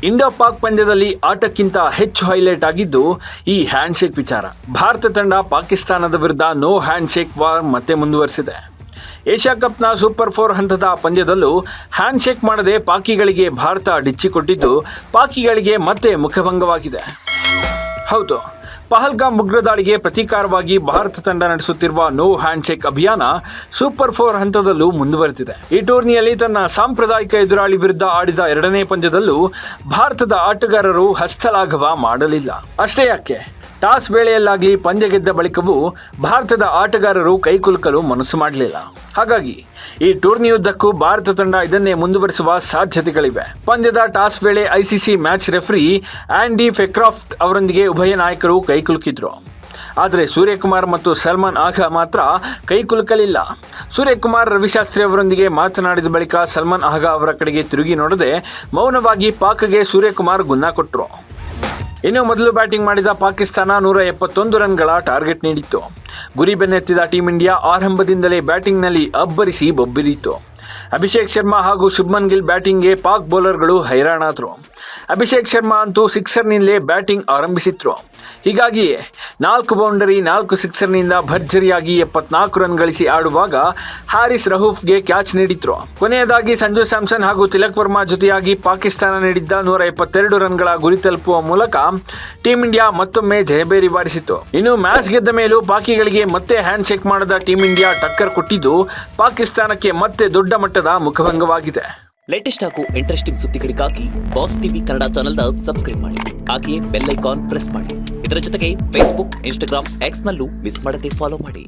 Indo Pak ಪಂದ್ಯದಲ್ಲಿ ಆಟಕ್ಕಿಂತ ಹೆಚ್ಚು highlight ಆಗಿದ್ದು ಈ ಹ್ಯಾಂಡ್ಶೇಕ್ ವಿಚಾರ. ಭಾರತ ತಂಡ ಪಾಕಿಸ್ತಾನದ ವಿರುದ್ಧ ನೋ ಹ್ಯಾಂಡ್ಶೇಕ್ ವಾರ್ ಮತ್ತೆ ಮುಂದುವರೆಸಿದೆ. ಏಷ್ಯಾ ಕಪ್ನ ಸೂಪರ್ 4 ಹಂತದ ಪಂದ್ಯದಲ್ಲೂ ಹ್ಯಾಂಡ್ಶೇಕ್ ಮಾಡದೆ ಪಾಕಿಗಳಿಗೆ ಭಾರತ ಡಿಚ್ಚಿಕೊಟ್ಟಿದ್ದು ಪಾಕಿಗಳಿಗೆ ಮತ್ತೆ ಮುಖಭಂಗವಾಗಿದೆ. ಹೌದು, ಪಹಲ್ಗಾಮ್ ಉಗ್ರ ದಾಳಿಗೆ ಪ್ರತೀಕಾರವಾಗಿ ಭಾರತ ತಂಡ ನಡೆಸುತ್ತಿರುವ ನೋ ಹ್ಯಾಂಡ್ಶೇಕ್ ಅಭಿಯಾನ ಸೂಪರ್ 4 ಹಂತದಲ್ಲೂ ಮುಂದುವರೆದಿದೆ. ಈ ಟೂರ್ನಿಯಲ್ಲಿ ತನ್ನ ಸಾಂಪ್ರದಾಯಿಕ ಎದುರಾಳಿ ವಿರುದ್ಧ ಆಡಿದ 2ನೇ ಪಂದ್ಯದಲ್ಲೂ ಭಾರತದ ಆಟಗಾರರು ಹಸ್ತಲಾಘವ ಮಾಡಲಿಲ್ಲ. ಅಷ್ಟೇ ಯಾಕೆ, ಟಾಸ್ ವೇಳೆಯಲ್ಲಾಗಲಿ ಪಂದ್ಯ ಗೆದ್ದ ಬಳಿಕವೂ ಭಾರತದ ಆಟಗಾರರು ಕೈಕುಲುಕಲು ಮನಸ್ಸು ಮಾಡಲಿಲ್ಲ. ಹಾಗಾಗಿ ಈ ಟೂರ್ನಿಯುದ್ದಕ್ಕೂ ಭಾರತ ತಂಡ ಇದನ್ನೇ ಮುಂದುವರಿಸುವ ಸಾಧ್ಯತೆಗಳಿವೆ. ಪಂದ್ಯದ ಟಾಸ್ ವೇಳೆ ಐಸಿಸಿ ಮ್ಯಾಚ್ ರೆಫರಿ ಆಂಡಿ ಫೆಕ್ರಾಫ್ಟ್ ಅವರೊಂದಿಗೆ ಉಭಯ ನಾಯಕರು ಕೈಕುಲುಕಿದ್ರು. ಆದರೆ ಸೂರ್ಯಕುಮಾರ್ ಮತ್ತು ಸಲ್ಮಾನ್ ಆಘಾ ಮಾತ್ರ ಕೈಕುಲುಕಲಿಲ್ಲ. ಸೂರ್ಯಕುಮಾರ್ ರವಿಶಾಸ್ತ್ರಿ ಅವರೊಂದಿಗೆ ಮಾತನಾಡಿದ ಬಳಿಕ ಸಲ್ಮಾನ್ ಆಘಾ ಅವರ ಕಡೆಗೆ ತಿರುಗಿ ನೋಡದೆ ಮೌನವಾಗಿ ಪಾಕ್ಗೆ ಸೂರ್ಯಕುಮಾರ್ ಗುನ್ನ ಕೊಟ್ಟರು. ಇನ್ನು ಮೊದಲು ಬ್ಯಾಟಿಂಗ್ ಮಾಡಿದ ಪಾಕಿಸ್ತಾನ 171 ರನ್ಗಳ ಟಾರ್ಗೆಟ್ ನೀಡಿತ್ತು. ಗುರಿ ಬೆನ್ನತ್ತಿದ ಟೀಂ ಇಂಡಿಯಾ ಆರಂಭದಿಂದಲೇ ಬ್ಯಾಟಿಂಗ್ನಲ್ಲಿ ಅಬ್ಬರಿಸಿ ಬೊಬ್ಬಿರಿಯಿತು. ಅಭಿಷೇಕ್ ಶರ್ಮಾ ಹಾಗೂ ಶುಭ್ಮನ್ ಗಿಲ್ ಬ್ಯಾಟಿಂಗ್ಗೆ ಪಾಕ್ ಬೌಲರ್ಗಳು ಹೈರಾಣಾದರು. ಅಭಿಷೇಕ್ ಶರ್ಮಾ ಅಂತೂ ಸಿಕ್ಸರ್ನಿಂದಲೇ ಬ್ಯಾಟಿಂಗ್ ಆರಂಭಿಸಿದ್ರು. ಹೀಗಾಗಿಯೇ 4 ಬೌಂಡರಿ 4 ಸಿಕ್ಸರ್ನಿಂದ ಭರ್ಜರಿಯಾಗಿ 74 ರನ್ ಗಳಿಸಿ ಆಡುವಾಗ ಹಾರಿಸ್ ರಹೂಫ್ಗೆ ಕ್ಯಾಚ್ ನೀಡಿದ್ರು. ಕೊನೆಯದಾಗಿ ಸಂಜು ಸ್ಯಾಮ್ಸನ್ ಹಾಗೂ ತಿಲಕ್ ವರ್ಮಾ ಜೊತೆಯಾಗಿ ಪಾಕಿಸ್ತಾನ ನೀಡಿದ್ದ 122 ರನ್ಗಳ ಗುರಿ ತಲುಪುವ ಮೂಲಕ ಟೀಂ ಇಂಡಿಯಾ ಮತ್ತೊಮ್ಮೆ ಜಯಬೇರಿ ಬಾರಿಸಿತು. ಇನ್ನು ಮ್ಯಾಚ್ ಗೆದ್ದ ಮೇಲೂ ಪಾಕಿಗಳಿಗೆ ಮತ್ತೆ ಹ್ಯಾಂಡ್ ಶೇಕ್ ಮಾಡದ ಟೀಂ ಇಂಡಿಯಾ ಟಕ್ಕರ್ ಕೊಟ್ಟಿದ್ದು ಪಾಕಿಸ್ತಾನಕ್ಕೆ ಮತ್ತೆ ದೊಡ್ಡ ಮಟ್ಟದ ಮುಖಭಂಗವಾಗಿದೆ. ಲೇಟೆಸ್ಟ್ ಹಾಗೂ ಇಂಟ್ರೆಸ್ಟಿಂಗ್ ಸುದ್ದಿಗಳಿಗಾಗಿ ಬಾಸ್ ಟಿವಿ ಕನ್ನಡ ಚಾನೆಲ್ನ ಸಬ್ಸ್ಕ್ರೈಬ್ ಮಾಡಿ. ಹಾಗೆಯೇ ಬೆಲ್ ಐಕಾನ್ ಪ್ರೆಸ್ ಮಾಡಿ. ಇದರ ಜೊತೆಗೆ ಫೇಸ್ಬುಕ್, ಇನ್ಸ್ಟಾಗ್ರಾಮ್, ಎಕ್ಸ್ ನಲ್ಲೂ ಮಿಸ್ ಮಾಡದೆ ಫಾಲೋ ಮಾಡಿ.